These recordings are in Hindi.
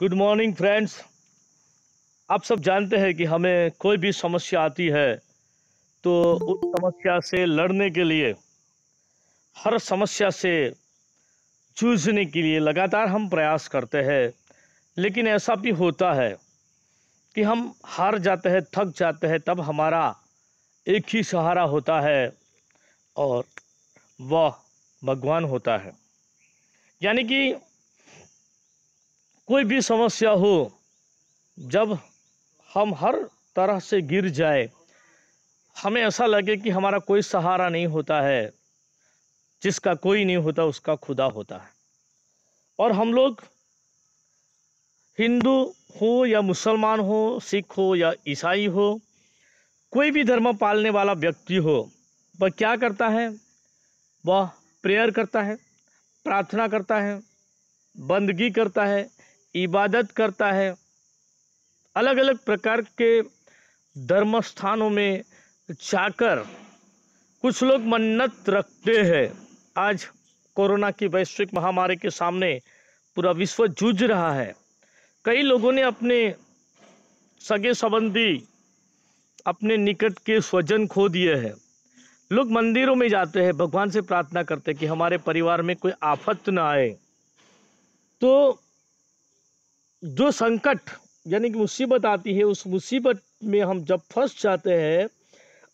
Good morning friends. आप सब जानते हैं कि हमें कोई भी समस्या आती है तो उस समस्या से लड़ने के लिए, हर समस्या से जूझने के लिए लगातार हम प्रयास करते हैं। लेकिन ऐसा भी होता है कि हम हार जाते हैं, थक जाते हैं। तब हमारा एक ही सहारा होता है और वह भगवान होता है। यानी कि कोई भी समस्या हो, जब हम हर तरह से गिर जाए, हमें ऐसा लगे कि हमारा कोई सहारा नहीं होता है। जिसका कोई नहीं होता उसका खुदा होता है। और हम लोग हिंदू हो या मुसलमान हो, सिख हो या ईसाई हो, कोई भी धर्म पालने वाला व्यक्ति हो, वह क्या करता है? वह प्रेयर करता है, प्रार्थना करता है, बंदगी करता है, इबादत करता है। अलग अलग प्रकार के धर्म स्थानों में जाकर कुछ लोग मन्नत रखते हैं। आज कोरोना की वैश्विक महामारी के सामने पूरा विश्व जूझ रहा है। कई लोगों ने अपने सगे संबंधी, अपने निकट के स्वजन खो दिए हैं। लोग मंदिरों में जाते हैं, भगवान से प्रार्थना करते हैं कि हमारे परिवार में कोई आफत ना आए। तो जो संकट यानी कि मुसीबत आती है, उस मुसीबत में हम जब फंस जाते हैं,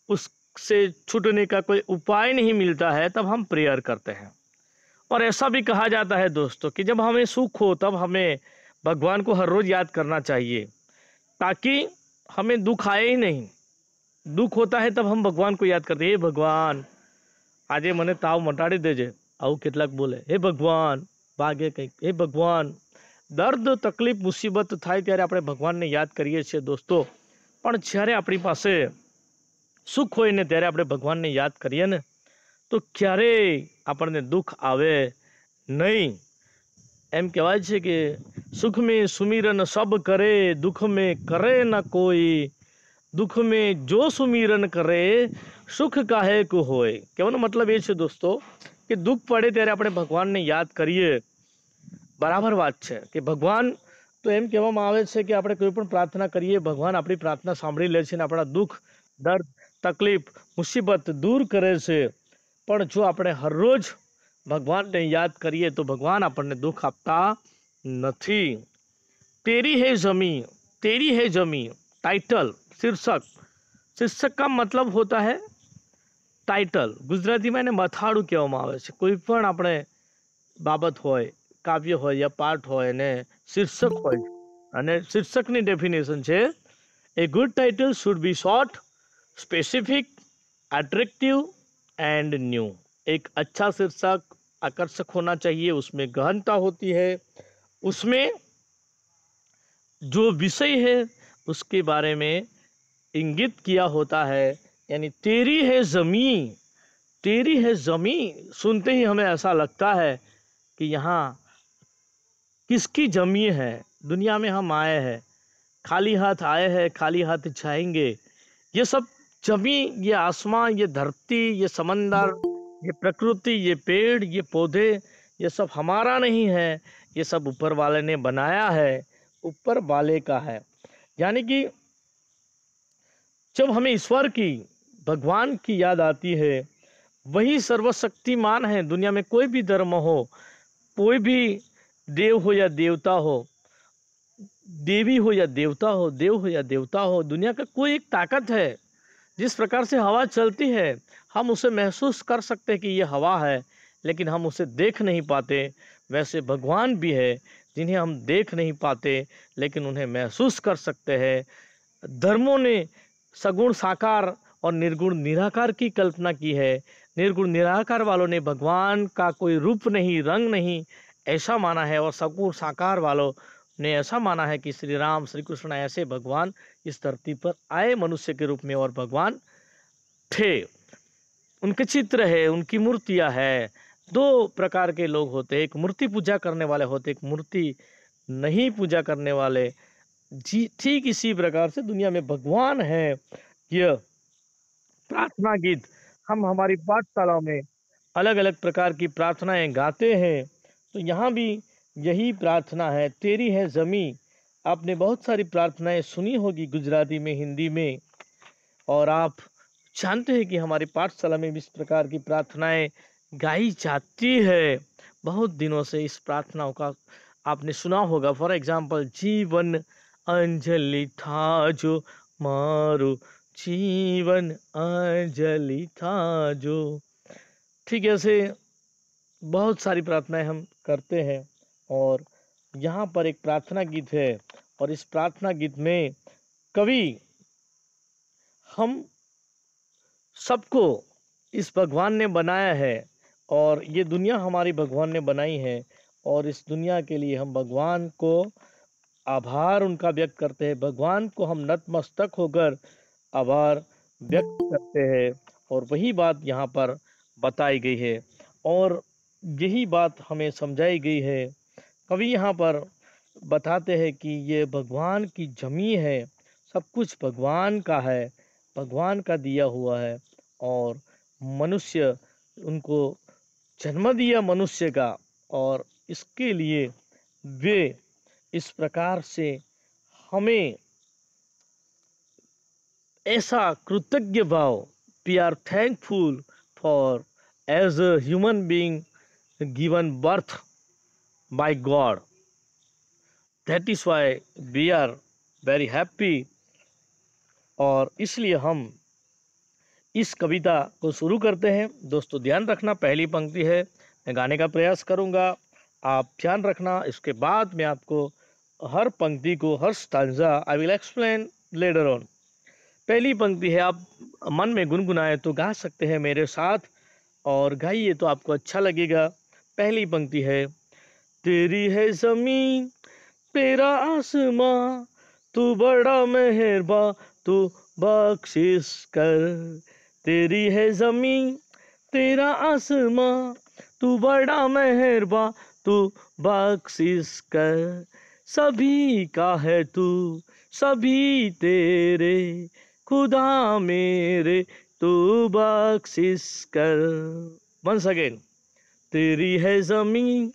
उससे छूटने का कोई उपाय नहीं मिलता है, तब हम प्रेयर करते हैं। और ऐसा भी कहा जाता है दोस्तों कि जब हमें सुख हो तब हमें भगवान को हर रोज़ याद करना चाहिए, ताकि हमें दुख आए ही नहीं। दुख होता है तब हम भगवान को याद करते हैं, हे भगवान આજે મને તાવ મટાડી દેજે, આવું કેટલાક બોલે। હે ભગવાન ભાગે કંઈક, હે ભગવાન। દર્દ, તકલીફ, મુસીબત થાય ત્યારે આપણે ભગવાનને યાદ કરીએ છીએ દોસ્તો। પણ જ્યારે આપણી પાસે સુખ હોય ને ત્યારે આપણે ભગવાનને યાદ કરીએ ને, તો ક્યારેય આપણને દુઃખ આવે નહીં। એમ કહેવાય છે કે સુખ में सुमिरन सब करे, दुख में करे न कोई। दुख में जो सुमिरन करे, સુખ કાહે કો હોય। કહેવાનો મતલબ એ છે દોસ્તો કે દુઃખ પડે ત્યારે આપણે ભગવાનને યાદ કરીએ, બરાબર વાત છે કે ભગવાન તો એમ કહેવામાં આવે છે કે આપણે કોઈ પણ પ્રાર્થના કરીએ, ભગવાન આપણી પ્રાર્થના સાંભળી લે છે અને આપણા દુઃખ, દર્દ, તકલીફ, મુસીબત દૂર કરે છે। પણ જો આપણે હરરોજ ભગવાનને યાદ કરીએ તો ભગવાન આપણને દુઃખ આપતા નથી। तेरी है जमी, तेरी है जमी, टाइटल, शीर्षक। शीर्षक का मतलब होता है टाइटल। ગુજરાતીમાં એને મથાળું કહેવામાં આવે છે। કોઈ પણ આપણે બાબત હોય, કાવ્ય હોય યા પાઠ હોય ને શીર્ષક હોય, અને શીર્ષકની ડેફિનેશન છે, a good title should be short, specific, attractive and new. एक अच्छा शीर्षक आकर्षक होना चाहिए, उसमें गहनता होती है, उसमें जो विषय है उसके बारे में इंगित किया होता है। यानी तेरी है ज़मीं, तेरी है ज़मीं सुनते ही हमें ऐसा लगता है कि यहाँ किसकी ज़मीं है। दुनिया में हम आए हैं, खाली हाथ आए हैं, खाली हाथ जाएंगे। ये सब ज़मीं, ये आसमान, ये धरती, ये समंदर, ये प्रकृति, ये पेड़, ये पौधे, ये सब हमारा नहीं है। ये सब ऊपर वाले ने बनाया है, ऊपर वाले का है। यानी कि जब हमें ईश्वर की, भगवान की याद आती है, वही सर्वशक्तिमान है। दुनिया में कोई भी धर्म हो, कोई भी देव हो या देवता हो, देवी हो या देवता हो, देव हो या देवता हो, दुनिया का कोई एक ताकत है। जिस प्रकार से हवा चलती है, हम उसे महसूस कर सकते हैं कि ये हवा है, लेकिन हम उसे देख नहीं पाते। वैसे भगवान भी है जिन्हें हम देख नहीं पाते, लेकिन उन्हें महसूस कर सकते हैं। धर्मों ने सगुण साकार और निर्गुण निराकार की कल्पना की है। निर्गुण निराकार वालों ने भगवान का कोई रूप नहीं, रंग नहीं, ऐसा माना है, और सगुण साकार वालों ने ऐसा माना है कि श्री राम, श्री कृष्ण ऐसे भगवान इस धरती पर आए मनुष्य के रूप में और भगवान थे। उनके चित्र है, उनकी मूर्तियां है। दो प्रकार के लोग होते हैं, एक मूर्ति पूजा करने वाले होते, एक मूर्ति नहीं पूजा करने वाले। जी, ठीक इसी प्रकार से दुनिया में भगवान है। यह प्रार्थना गीत हम हमारी पाठशालाओं में अलग अलग प्रकार की प्रार्थनाएं गाते हैं। तो यहाँ भी यही प्रार्थना है। तेरी है ज़मीं, आपने बहुत सारी प्रार्थनाएं सुनी होगी गुजराती में, हिंदी में, और आप जानते हैं कि हमारी पाठशाला में भी इस प्रकार की प्रार्थनाएं गाई जाती है। बहुत दिनों से इस प्रार्थनाओं का आपने सुना होगा। फॉर एग्जाम्पल, जीवन अंजलि था जो मारो, जीवन अंजलि था जो। ठीक है, ऐसे बहुत सारी प्रार्थनाएं हम करते हैं। और यहाँ पर एक प्रार्थना गीत है, और इस प्रार्थना गीत में कवि हम सबको इस भगवान ने बनाया है, और ये दुनिया हमारी भगवान ने बनाई है, और इस दुनिया के लिए हम भगवान को आभार उनका व्यक्त करते हैं। भगवान को हम नतमस्तक होकर आभार व्यक्त करते हैं, और वही बात यहाँ पर बताई गई है, और यही बात हमें समझाई गई है। कवि यहाँ पर बताते हैं कि ये भगवान की जमी है, सब कुछ भगवान का है, भगवान का दिया हुआ है, और मनुष्य उनको जन्म दिया मनुष्य का, और इसके लिए वे इस प्रकार से हमें ऐसा कृतज्ञ भाव, we are thankful for as a human being given birth by God, that is why we are very happy. और इसलिए हम इस कविता को शुरू करते हैं। दोस्तों ध्यान रखना, पहली पंक्ति है, मैं गाने का प्रयास करूंगा, आप ध्यान रखना। इसके बाद मैं आपको हर पंक्ति को, हर stanza I will explain later on. पहली पंक्ति है, आप मन में गुनगुनाए तो गा सकते हैं मेरे साथ, और गाइए तो आपको अच्छा लगेगा। पहली पंक्ति है, तेरी है ज़मीं तेरा आसमां, तू बड़ा मेहरबान तू बख्शिश कर। तेरी है ज़मीं तेरा आसमां, तू बड़ा मेहरबान तू बख्शिश कर। सभी का है तू, सभी तेरे, खुदा मेरे तू बख्शिश कर। वंस अगेन, तेरी है ज़मीं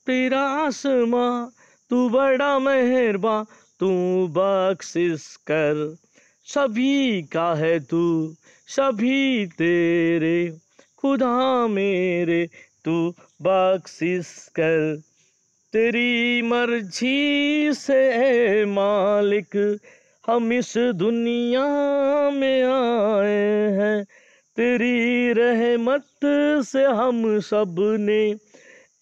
तेरा आसमां, तू बड़ा मेहरबान तू बख्शिश कर। सभी का है तू, सभी तेरे, खुदा मेरे तू बख्शिश कर। तेरी मर्जी से ए मालिक हम इस दुनिया में आए हैं, तेरी रहमत से हम सब ने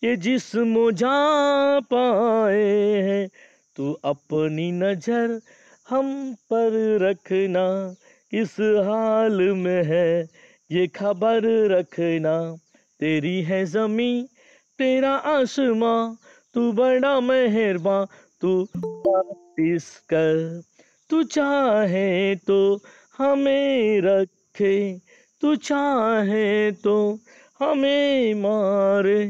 ये जिस्म जान पाए हैं। तू अपनी नजर हम पर रखना, किस हाल में है ये खबर रखना। तेरी है ज़मीं तेरा आसमां, तू बड़ा मेहरबान तू बख्शिश कर। तू चाहे तो हमें रखे, तू चाहे तो हमें मारे,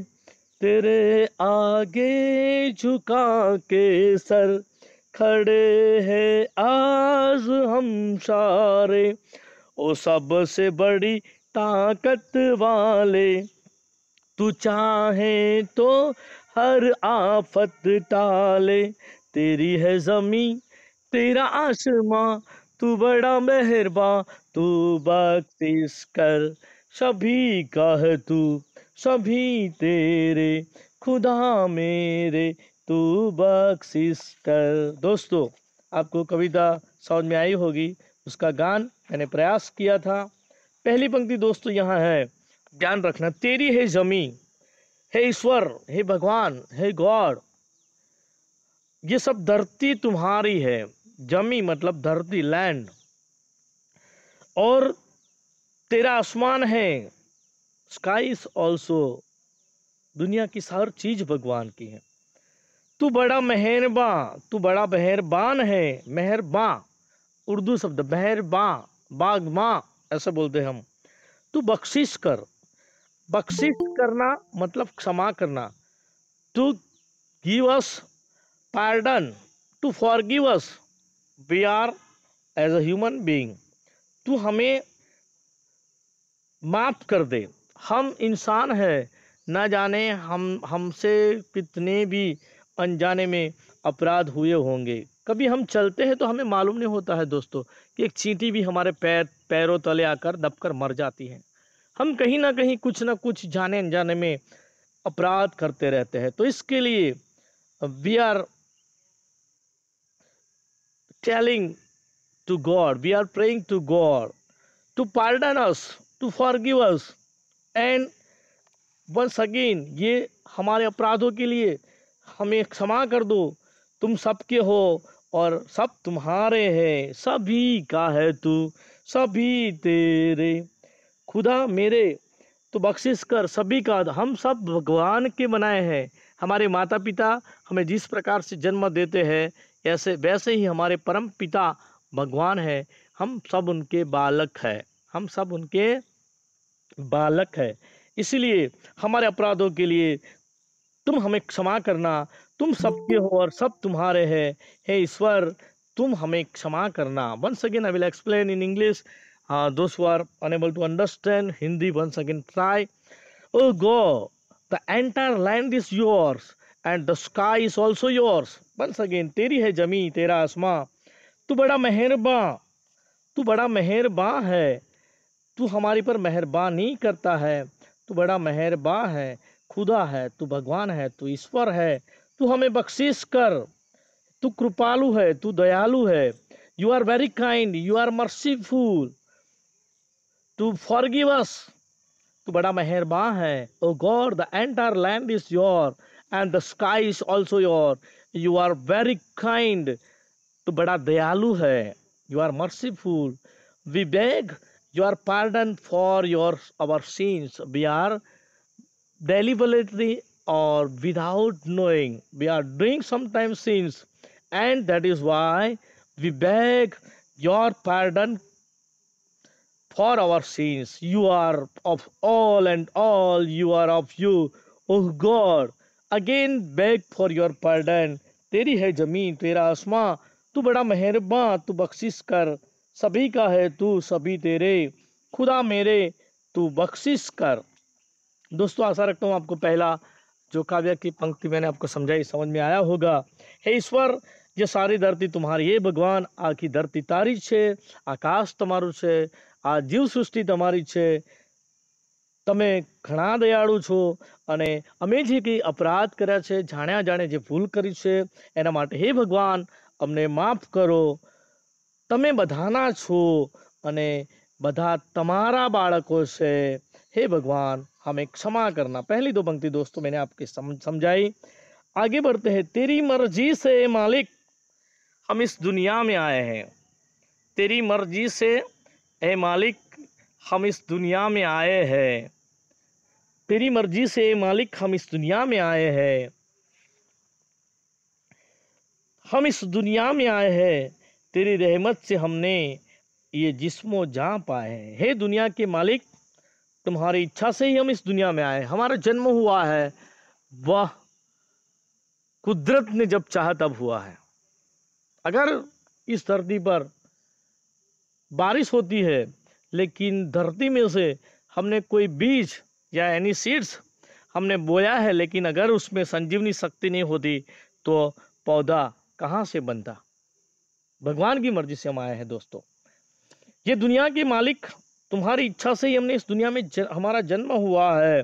तेरे आगे झुका के सर खड़े हैं आज हम सारे। ओ सबसे बड़ी ताकत वाले, तू चाहे तो हर आफत टाले। तेरी है ज़मीं तेरा आसमां, तू बड़ा मेहरबान तू बख्शिश कर। सभी का है तू, सभी तेरे, खुदा मेरे तू बख्शिश कर। दोस्तों आपको कविता समझ में आई होगी, उसका गान मैंने प्रयास किया था। पहली पंक्ति दोस्तों यहाँ है, ध्यान रखना, तेरी है जमी, हे ईश्वर, हे भगवान, हे गॉड, ये सब धरती तुम्हारी है। जमी मतलब धरती, लैंड, और तेरा आसमान है, स्काई इज ऑल्सो, दुनिया की हर चीज भगवान की है। तू बड़ा मेहरबान, तू बड़ा मेहरबान है। मेहरबान उर्दू शब्द, मेहरबान, बागबां ऐसा बोलते हैं हम। तू बख्शिश कर, बख्शिश करना मतलब क्षमा करना। To give us pardon, to forgive us, we are as a human being, तू हमें माफ कर दे। हम इंसान हैं, न जाने हमसे कितने भी अनजाने में अपराध हुए होंगे। कभी हम चलते हैं तो हमें मालूम नहीं होता है दोस्तों कि एक चींटी भी हमारे पैरों तले आकर दबकर मर जाती है। हम कहीं ना कहीं कुछ ना कुछ जाने अनजाने में अपराध करते रहते हैं। तो इसके लिए we are telling to God, we are praying to God to pardon us, to forgive us and once again, ये हमारे अपराधों के लिए हमें क्षमा कर दो। तुम सबके हो और सब तुम्हारे हैं, सभी का है तू, सभी तेरे। खुदा मेरे तो बख्शिश कर, सभी का। हम सब भगवान के बनाए हैं। हमारे माता पिता हमें जिस प्रकार से जन्म देते हैं ऐसे वैसे ही हमारे परम पिता भगवान है। हम सब उनके बालक हैं, हम सब उनके बालक है। इसलिए हमारे अपराधों के लिए तुम हमें क्षमा करना। तुम सबके हो और सब तुम्हारे हैं, हे ईश्वर तुम हमें क्षमा करना। Once again I will explain in English, those who are unable to understand Hindi, once again try. O God, the entire land is yours and the sky is also yours. Once again, तेरी है जमी तेरा आसमां, तू बड़ा मेहरबान, तू बड़ा मेहरबान है। तू हमारी पर मेहरबानी करता है, तू बड़ा मेहरबान है, खुदा है, तू भगवान है, तू ईश्वर है। तू हमें बख्शिश कर, तू कृपालु है, तू दयालु है। You are very kind, you are merciful to forgive us. तू बड़ा मेहरबान है। O God, the entire land is your and the sky is also your. You are very kind, तू बड़ा दयालु है। You are merciful, we beg your pardon for our sins. We are deliberately or without knowing, we are doing sometimes sins, and that is why we beg your pardon for our sins. You are of all and all, you are of you, oh God. Again beg for your pardon. तेरी है जमीन तेरा आसमां, तू बड़ा मेहरबान, तू बख्शिश कर। सभी का है तू, सभी तेरे। खुदा मेरे तू बख्शिश कर। दोस्तों आशा रखता हूँ आपको पहला जो काव्य की पंक्ति मैंने आपको समझाई समझ में आया होगा। हे ईश्वर, ये सारी धरती तुम्हारी, हे भगवान आखी धरती तारी છે, આકાશ તમારું છે, આ જીવ સૃષ્ટિ તમારી છે। તમે ઘણા દયાળુ છો અને અમે જે કંઈ અપરાધ કર્યા છે, જાણ્યા જાણે જે ભૂલ કરી છે એના માટે હે ભગવાન અમને માફ કરો। તમે બધાના છો અને બધા તમારા બાળકો છે। हे भगवान हमें क्षमा करना। पहली दो पंक्ति दोस्तों मैंने आपके समझाई। आगे बढ़ते हैं। तेरी मर्जी से मालिक हम इस दुनिया में आए हैं, तेरी मर्जी से ए मालिक हम इस दुनिया में आए हैं, तेरी मर्जी से मालिक हम इस दुनिया में आए हैं, हम इस दुनिया में आए हैं, तेरी रहमत से हमने ये जिस्मो जान पाए हैं। हे दुनिया के मालिक, तुम्हारी इच्छा से ही हम इस दुनिया में आए। हमारा जन्म हुआ है वह कुदरत ने जब चाहा तब हुआ है। अगर इस धरती पर बारिश होती है लेकिन धरती में से हमने कोई बीज या एनी सीड्स हमने बोया है, लेकिन अगर उसमें संजीवनी शक्ति नहीं होती तो पौधा कहाँ से बनता। भगवान की मर्जी से हम आए हैं दोस्तों। ये दुनिया के मालिक, तुम्हारी इच्छा से ही हमने इस दुनिया में हमारा जन्म हुआ है।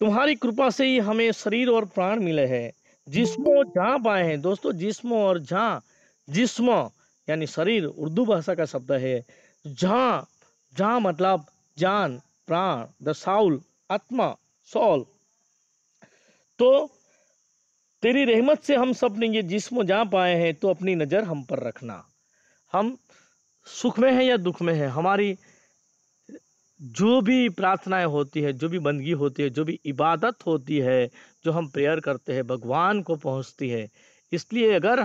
तुम्हारी कृपा से ही हमें शरीर और प्राण मिले हैं। जिस्मो जान पाए हैं दोस्तों। जिस्मो और जान, जिस्म यानी शरीर उर्दू भाषा का शब्द है। जान, जान मतलब जान, प्राण, द साउल, आत्मा, सोल। तो तेरी रहमत से हम सब ने ये जिस्म जान पाए हैं, तो अपनी नज़र हम पर रखना। हम सुख में है या दुख में है, हमारी जो भी प्रार्थनाएं होती है, जो भी बंदगी होती है, जो भी इबादत होती है, जो हम प्रेयर करते हैं, भगवान को पहुंचती है। इसलिए अगर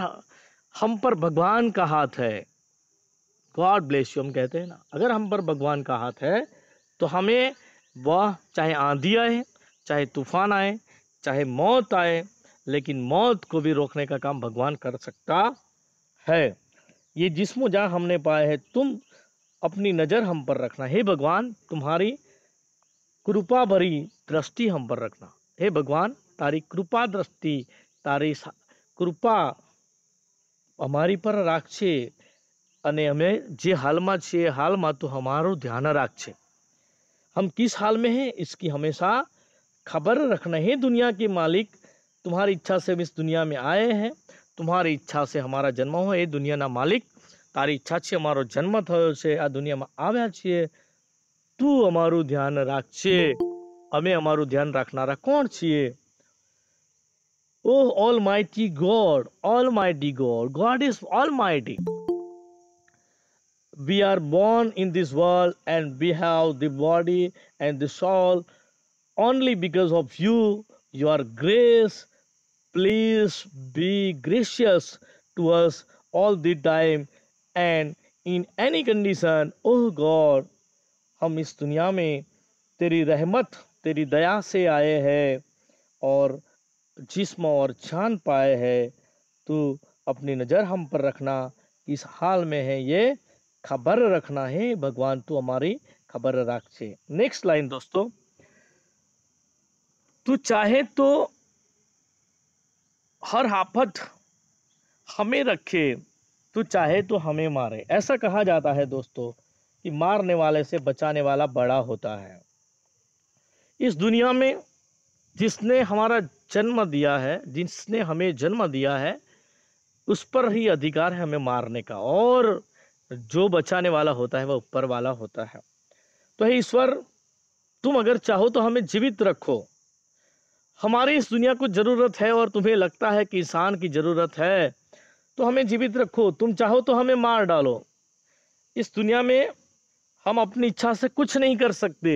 हम पर भगवान का हाथ है, गॉड ब्लेस यू हम कहते हैं ना, अगर हम पर भगवान का हाथ है तो हमें वह चाहे आंधी आए, चाहे तूफान आए, चाहे मौत आए, लेकिन मौत को भी रोकने का काम भगवान कर सकता है। ये जिस्म जहाँ हमने पाए है, तुम अपनी नज़र हम पर रखना। हे भगवान तुम्हारी कृपा भरी दृष्टि हम पर रखना। हे भगवान तारी कृपा दृष्टि તારી કૃપા અમારી પર રાખજે અને અમે જે હાલમાં છીએ હાલમાં તું हमाરું ध्यान રાખજે। हम किस हाल में हैं इसकी हमेशा खबर रखना है। दुनिया के मालिक तुम्हारी इच्छा से हम इस दुनिया में आए हैं, तुम्हारी इच्छा से हमारा जन्म हो। એ દુનિયાના માલિક તારી ઈચ્છા છે અમારો જન્મ થયો છે, આ દુનિયામાં આવ્યા છીએ, તું અમારું ધ્યાન રાખજે। અમે અમારું ધ્યાન રાખનારા કોણ છીએ? Oh Almighty God, Almighty God, God is Almighty. We are born in this world and we have the body and the soul only because of you, your grace. Please be gracious to us all the time and in any condition. Oh God, हम इस दुनिया में तेरी रहमत तेरी दया से आए हैं और जिस्म और जान पाए हैं। तू अपनी नज़र हम पर रखना, किस हाल में है ये खबर रखना है। भगवान तू हमारी खबर रखे। नेक्स्ट लाइन दोस्तों, तू चाहे तो हर आफत हमें रखे, तू चाहे तो हमें मारे। ऐसा कहा जाता है दोस्तों कि मारने वाले से बचाने वाला बड़ा होता है। इस दुनिया में जिसने हमारा जन्म दिया है, जिसने हमें जन्म दिया है, उस पर ही अधिकार है हमें मारने का, और जो बचाने वाला होता है वह ऊपर वाला होता है। तो हे ईश्वर, तुम अगर चाहो तो हमें जीवित रखो। हमारी इस दुनिया को ज़रूरत है और तुम्हें लगता है कि इंसान की ज़रूरत है, तो हमें जीवित रखो। तुम चाहो तो हमें मार डालो। इस दुनिया में हम अपनी इच्छा से कुछ नहीं कर सकते।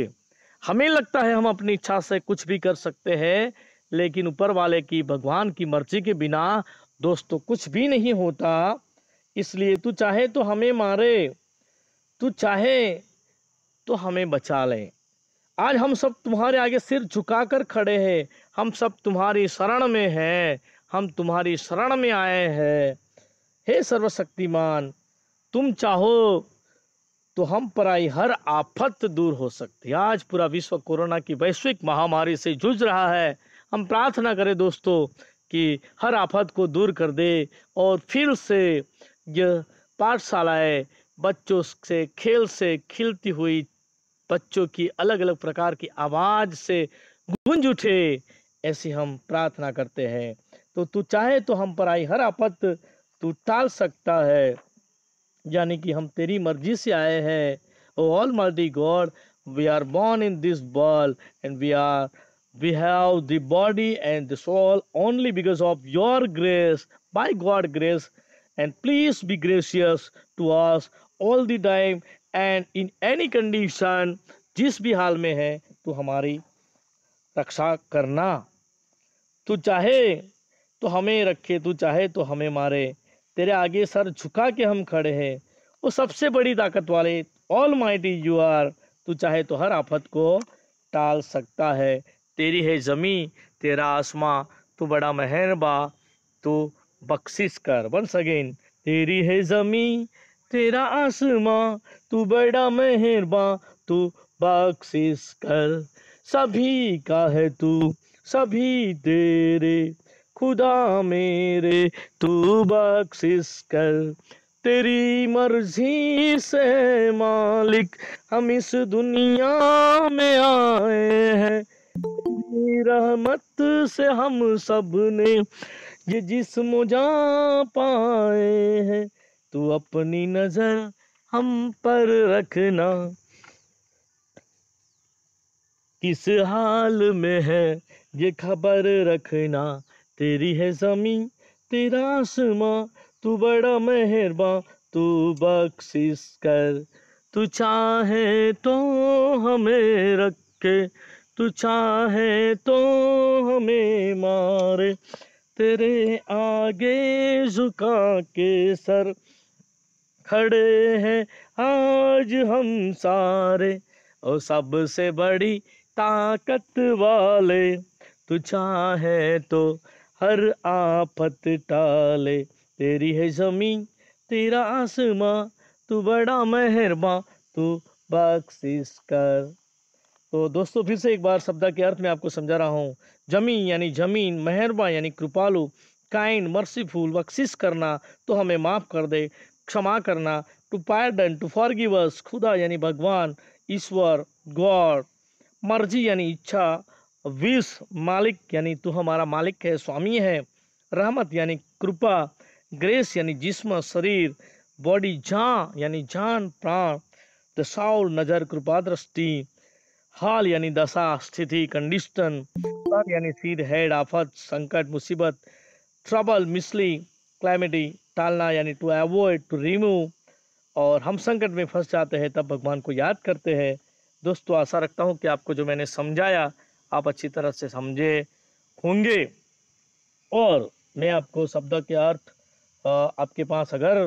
हमें लगता है हम अपनी इच्छा से कुछ भी कर सकते हैं, लेकिन ऊपर वाले की, भगवान की मर्जी के बिना दोस्तों कुछ भी नहीं होता। इसलिए तू चाहे तो हमें मारे, तू चाहे तो हमें बचा ले। आज हम सब तुम्हारे आगे सिर झुकाकर खड़े हैं, हम सब तुम्हारी शरण में हैं, हम तुम्हारी शरण में आए हैं। हे सर्वशक्तिमान, तुम चाहो तो हम पर आई हर आफत दूर हो सकती है। आज पूरा विश्व कोरोना की वैश्विक महामारी से जूझ रहा है। हम प्रार्थना करें दोस्तों कि हर आफत को दूर कर दे और फिर से यह पाठशालाएँ बच्चों से खेल से खिलती हुई बच्चों की अलग अलग प्रकार की आवाज़ से गूंज उठे, ऐसी हम प्रार्थना करते हैं। तो तू चाहे तो हम पर आई हर आफत तू टाल सकता है, यानी कि हम तेरी मर्जी से आए हैं। O almighty God, we are born in this world and we have the body and the soul only because of your grace, by God grace, and please be gracious to us all the time and in any condition। जिस भी हाल में है तू हमारी रक्षा करना। तू चाहे तो हमें रखे, तू चाहे तो हमें मारे। तेरे आगे सर झुका के हम खड़े हैं। वो सबसे बड़ी ताकत वाले ऑलमाइटी यू आर। तू चाहे तो हर आफत को टाल सकता है। तेरी है ज़मीं, तेरा आसमां, तू बड़ा मेहरबान, तू बख्शिश कर। वंस अगेन, तेरी है ज़मीं, तेरा आसमां, तू बड़ा मेहरबान, तू बख्शिश कर। सभी का है तू, सभी तेरे, खुदा मेरे, तू बख्शिश कर। तेरी मर्जी से मालिक हम इस दुनिया में आए हैं, तेरी रहमत से हम सब ने ये जिस्म जा पाए हैं। तू अपनी नजर हम पर रखना, किस हाल में है ये खबर रखना। तेरी है ज़मीं, तेरा आसमां, तू बड़ा मेहरबान, तू बख्शिश कर। तू चाहे तो हमें रखे, तू चाहे तो हमें मारे। तेरे आगे झुका के सर खड़े हैं आज हम सारे, और सबसे बड़ी ताकत वाले। तू चाहे तो हर आफत टाले। तेरी है ज़मीं, तेरा आसमां, तू बड़ा मेहरबान, तू बख्शिश कर। तो दोस्तों फिर से एक बार शब्द के अर्थ में आपको समझा रहा हूँ। जमी यानी जमीन, मेहरबा यानी कृपालु, काइंड मर्सीफुल बख्शिश करना, तो हमें माफ़ कर दे, क्षमा करना, to pardon to forgive us, खुदा यानी भगवान, ईश्वर, गॉड, मर्जी यानी इच्छा, विश मालिक यानी तू हमारा मालिक है, स्वामी है, रहमत यानी कृपा, ग्रेस यानी जिस्म शरीर, बॉडी जान यानी जान प्राण, द साउल नजर कृपा दृष्टि, हाल यानी दशा स्थिति कंडीशन, सर यानी सिर हेड आफत संकट मुसीबत, ट्रबल मिसली क्लैमिटी, टालना यानी टू अवॉइड टू रिमूव, और हम संकट में फंस जाते हैं तब भगवान को याद करते हैं। दोस्तों आशा रखता हूँ कि आपको जो मैंने समझाया आप अच्छी तरह से समझे होंगे, और मैं आपको शब्द के अर्थ आपके पास अगर